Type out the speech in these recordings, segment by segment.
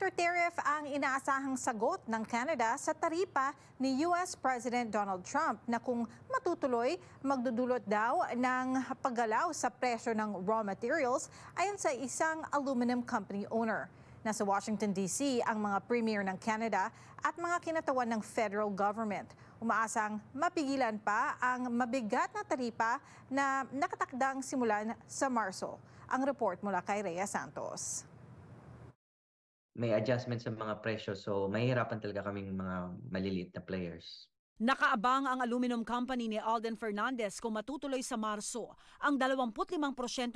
Counter-tariff ang inaasahang sagot ng Canada sa taripa ni US President Donald Trump na kung matutuloy, magdudulot daw ng paggalaw sa presyo ng raw materials ayon sa isang aluminum company owner. Nasa Washington, D.C. ang mga premier ng Canada at mga kinatawan ng federal government. Umaasang mapigilan pa ang mabigat na taripa na nakatakdang simulan sa Marso. Ang report mula kay Rhea Santos. May adjustment sa mga presyo, so mahihirapan talaga kaming mga maliliit na players. Nakaabang ang aluminum company ni Alden Fernandez kung matutuloy sa Marso ang 25%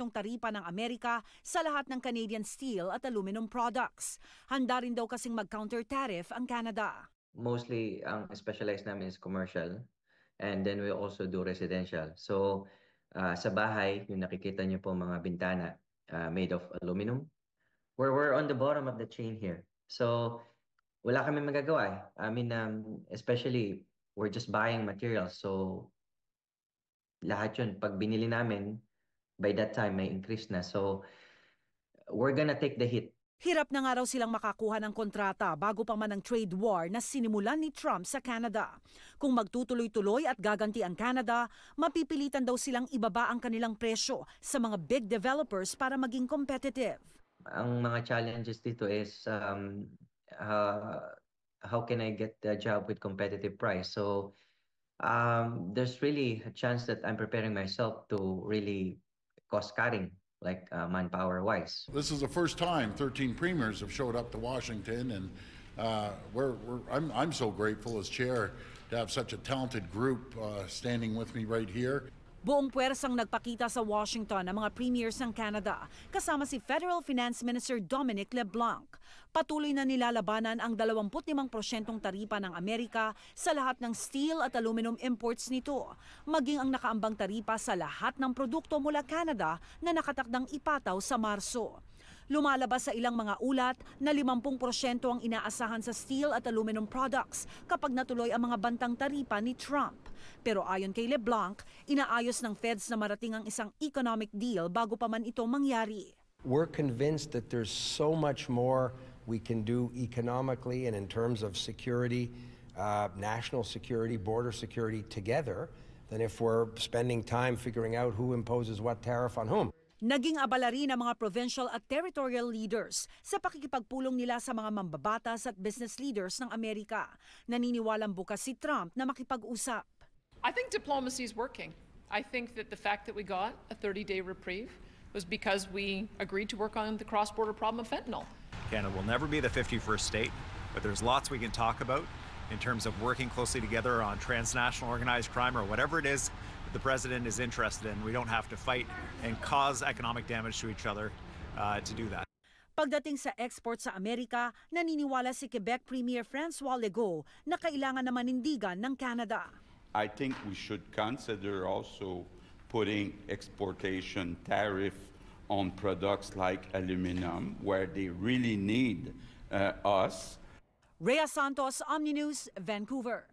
taripa ng Amerika sa lahat ng Canadian steel at aluminum products. Handa rin daw kasing mag-counter tariff ang Canada. Mostly, ang specialized namin is commercial, and then we also do residential. So sa bahay, yung nakikita niyo po mga bintana made of aluminum. We're on the bottom of the chain here. So wala kami magagawa. I mean, especially we're just buying materials. So lahat yun, pag binili namin, by that time may increase na. So we're gonna take the hit. Hirap na nga raw silang makakuha ng kontrata bago pa man ang trade war na sinimulan ni Trump sa Canada. Kung magtutuloy-tuloy at gaganti ang Canada, mapipilitan daw silang ibaba ang kanilang presyo sa mga big developers para maging competitive. Ang mga challenges dito is how can I get a job with competitive price? So there's really a chance that I'm preparing myself to really cost cutting, like manpower wise. This is the first time 13 premiers have showed up to Washington, and I'm so grateful as chair to have such a talented group standing with me right here. Buong puwersang nagpakita sa Washington ang mga premiers ng Canada, kasama si Federal Finance Minister Dominic LeBlanc. Patuloy na nilalabanan ang 25% taripa ng Amerika sa lahat ng steel at aluminum imports nito, maging ang nakaambang taripa sa lahat ng produkto mula Canada na nakatakdang ipataw sa Marso. Lumalabas sa ilang mga ulat na 50% ang inaasahan sa steel at aluminum products kapag natuloy ang mga bantang taripa ni Trump. Pero ayon kay LeBlanc, inaayos ng Feds na marating ang isang economic deal bago pa man ito mangyari. We're convinced that there's so much more we can do economically and in terms of security, national security, border security together than if we're spending time figuring out who imposes what tariff on whom. Naging abala rin ang mga provincial at territorial leaders sa pakikipagpulong nila sa mga mambabatas at business leaders ng Amerika. Naniniwalang bukas si Trump na makipag-usap. I think diplomacy is working. I think that the fact that we got a 30-day reprieve was because we agreed to work on the cross-border problem of fentanyl. Canada will never be the 51st state, but there's lots we can talk about in terms of working closely together on transnational organized crime or whatever it is the president is interested in. We don't have to fight and cause economic damage to each other to do that. Pagdating sa export sa Amerika, naniniwala si Quebec Premier François Legault na kailangan na manindigan ng Canada. I think we should consider also putting exportation tariff on products like aluminum where they really need us. Rhea Santos, Omni News, Vancouver.